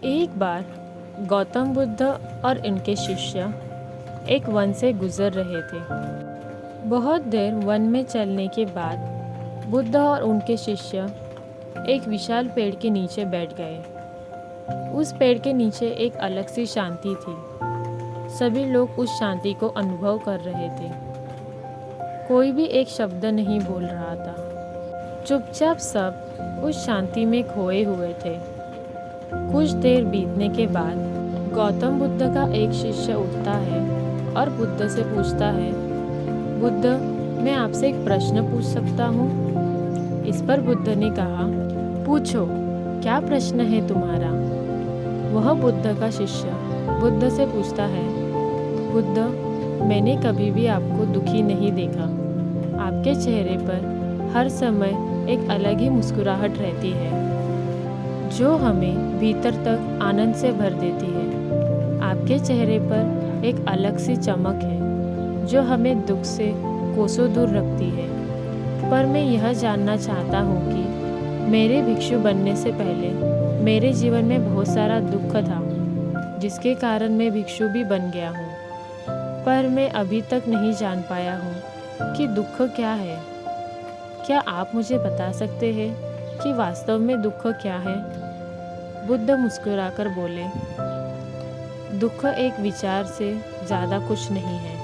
एक बार गौतम बुद्ध और इनके शिष्य एक वन से गुजर रहे थे। बहुत देर वन में चलने के बाद बुद्ध और उनके शिष्य एक विशाल पेड़ के नीचे बैठ गए। उस पेड़ के नीचे एक अलग सी शांति थी। सभी लोग उस शांति को अनुभव कर रहे थे। कोई भी एक शब्द नहीं बोल रहा था। चुपचाप सब उस शांति में खोए हुए थे। कुछ देर बीतने के बाद गौतम बुद्ध का एक शिष्य उठता है और बुद्ध से पूछता है, बुद्ध, मैं आपसे एक प्रश्न पूछ सकता हूँ? इस पर बुद्ध ने कहा, पूछो, क्या प्रश्न है तुम्हारा? वह बुद्ध का शिष्य बुद्ध से पूछता है, बुद्ध, मैंने कभी भी आपको दुखी नहीं देखा। आपके चेहरे पर हर समय एक अलग ही मुस्कुराहट रहती है जो हमें भीतर तक आनंद से भर देती है। आपके चेहरे पर एक अलग सी चमक है जो हमें दुख से कोसों दूर रखती है। पर मैं यह जानना चाहता हूँ कि मेरे भिक्षु बनने से पहले मेरे जीवन में बहुत सारा दुख था जिसके कारण मैं भिक्षु भी बन गया हूँ। पर मैं अभी तक नहीं जान पाया हूँ कि दुख क्या है। क्या आप मुझे बता सकते हैं कि वास्तव में दुख क्या है? बुद्ध मुस्कुराकर बोले, दुख एक विचार से ज़्यादा कुछ नहीं है।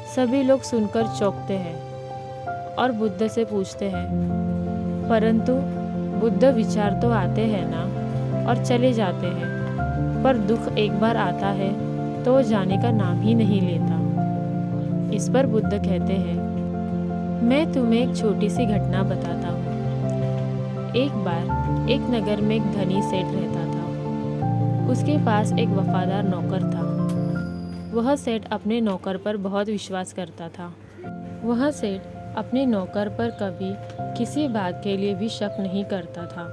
सभी लोग सुनकर चौंकते हैं और बुद्ध से पूछते हैं, परंतु बुद्ध, विचार तो आते हैं ना और चले जाते हैं, पर दुख एक बार आता है तो वो जाने का नाम ही नहीं लेता। इस पर बुद्ध कहते हैं, मैं तुम्हें एक छोटी सी घटना बताता हूँ। एक बार एक नगर में एक धनी सेठ रहता था। उसके पास एक वफादार नौकर था। वह सेठ अपने नौकर पर बहुत विश्वास करता था। वह सेठ अपने नौकर पर कभी किसी बात के लिए भी शक नहीं करता था,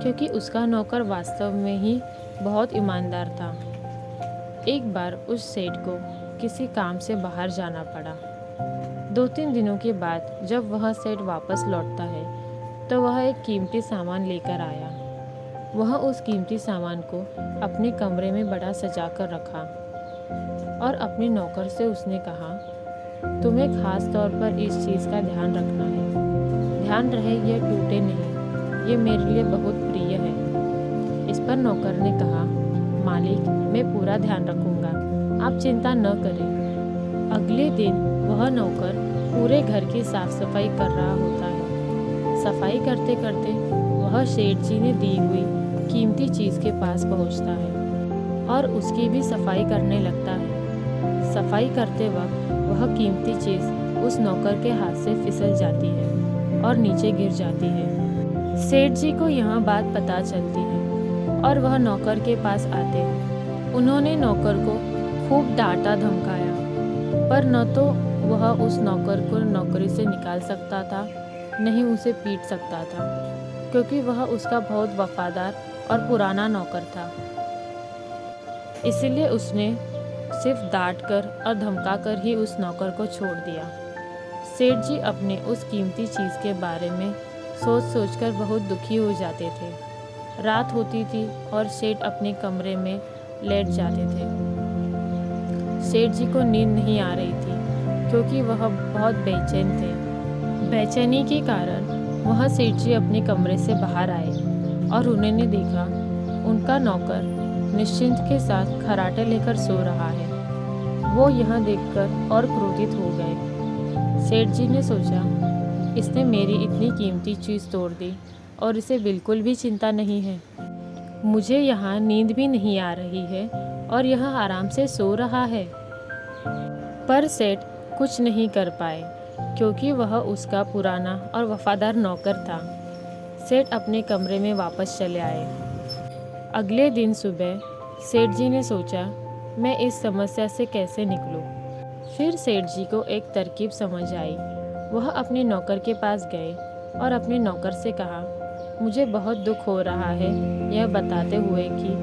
क्योंकि उसका नौकर वास्तव में ही बहुत ईमानदार था। एक बार उस सेठ को किसी काम से बाहर जाना पड़ा। 2-3 दिनों के बाद जब वह सेठ वापस लौटता है तो वह एक कीमती सामान लेकर आया। वह उस कीमती सामान को अपने कमरे में बड़ा सजा कर रखा और अपने नौकर से उसने कहा, तुम्हें खास तौर पर इस चीज़ का ध्यान रखना है। ध्यान रहे यह टूटे नहीं, ये मेरे लिए बहुत प्रिय है। इस पर नौकर ने कहा, मालिक, मैं पूरा ध्यान रखूंगा, आप चिंता न करें। अगले दिन वह नौकर पूरे घर की साफ सफाई कर रहा होता है। सफाई करते करते वह सेठ जी ने दी हुई कीमती चीज़ के पास पहुंचता है और उसकी भी सफाई करने लगता है। सफाई करते वक्त वह कीमती चीज़ उस नौकर के हाथ से फिसल जाती है और नीचे गिर जाती है। सेठ जी को यह बात पता चलती है और वह नौकर के पास आते हैं। उन्होंने नौकर को खूब डांटा धमकाया, पर न तो वह उस नौकर को नौकरी से निकाल सकता था, नहीं उसे पीट सकता था, क्योंकि वह उसका बहुत वफादार और पुराना नौकर था। इसलिए उसने सिर्फ डांट कर और धमका कर ही उस नौकर को छोड़ दिया। सेठ जी अपने उस कीमती चीज़ के बारे में सोच सोचकर बहुत दुखी हो जाते थे। रात होती थी और सेठ अपने कमरे में लेट जाते थे। सेठ जी को नींद नहीं आ रही थी क्योंकि वह बहुत बेचैन थे। बेचैनी के कारण वह सेठ जी अपने कमरे से बाहर आए और उन्होंने देखा उनका नौकर निश्चिंत के साथ खराटे लेकर सो रहा है। वो यह देखकर और क्रोधित हो गए। सेठ जी ने सोचा, इसने मेरी इतनी कीमती चीज़ तोड़ दी और इसे बिल्कुल भी चिंता नहीं है। मुझे यहाँ नींद भी नहीं आ रही है और यह आराम से सो रहा है। पर सेठ कुछ नहीं कर पाए क्योंकि वह उसका पुराना और वफादार नौकर था। सेठ अपने कमरे में वापस चले आए। अगले दिन सुबह सेठ जी ने सोचा, मैं इस समस्या से कैसे निकलूं। फिर सेठ जी को एक तरकीब समझ आई। वह अपने नौकर के पास गए और अपने नौकर से कहा, मुझे बहुत दुख हो रहा है यह बताते हुए कि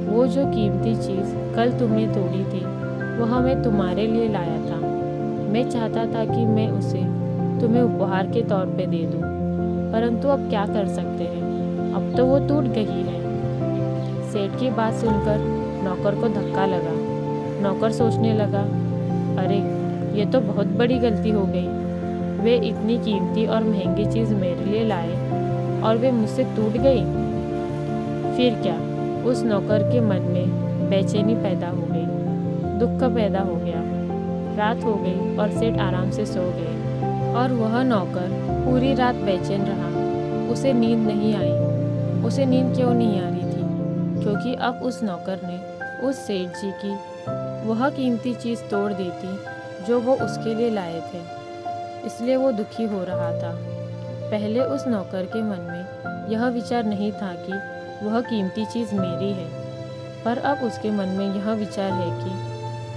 वो जो कीमती चीज़ कल तुमने तोड़ी थी वह मैं तुम्हारे लिए लाया था। मैं चाहता था कि मैं उसे तुम्हें उपहार के तौर पे दे दूं, परंतु अब क्या कर सकते हैं, अब तो वो टूट गई है। सेठ की बात सुनकर नौकर को धक्का लगा। नौकर सोचने लगा, अरे ये तो बहुत बड़ी गलती हो गई। वे इतनी कीमती और महंगी चीज़ मेरे लिए लाए और वे मुझसे टूट गई। फिर क्या, उस नौकर के मन में बेचैनी पैदा हो गई, दुख पैदा हो गया। रात हो गई और सेठ आराम से सो गए और वह नौकर पूरी रात बेचैन रहा। उसे नींद नहीं आई। उसे नींद क्यों नहीं आ रही थी? क्योंकि अब उस नौकर ने उस सेठ जी की वह कीमती चीज़ तोड़ दी थी जो वो उसके लिए लाए थे। इसलिए वो दुखी हो रहा था। पहले उस नौकर के मन में यह विचार नहीं था कि वह कीमती चीज़ मेरी है, पर अब उसके मन में यह विचार है कि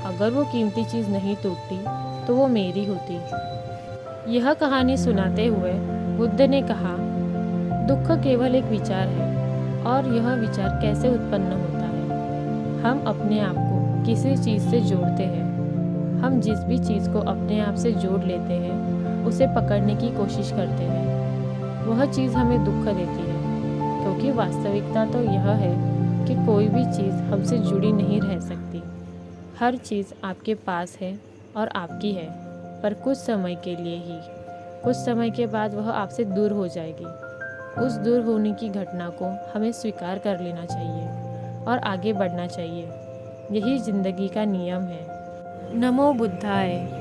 अगर वो कीमती चीज़ नहीं टूटती तो वो मेरी होती। यह कहानी सुनाते हुए बुद्ध ने कहा, दुख केवल एक विचार है और यह विचार कैसे उत्पन्न होता है। हम अपने आप को किसी चीज़ से जोड़ते हैं। हम जिस भी चीज़ को अपने आप से जोड़ लेते हैं उसे पकड़ने की कोशिश करते हैं। वह चीज़ हमें दुख देती है, क्योंकि वास्तविकता तो यह है कि कोई भी चीज़ हमसे जुड़ी नहीं रह सकती। हर चीज़ आपके पास है और आपकी है, पर कुछ समय के लिए ही। कुछ समय के बाद वह आपसे दूर हो जाएगी। उस दूर होने की घटना को हमें स्वीकार कर लेना चाहिए और आगे बढ़ना चाहिए। यही जिंदगी का नियम है। नमो बुद्धाय।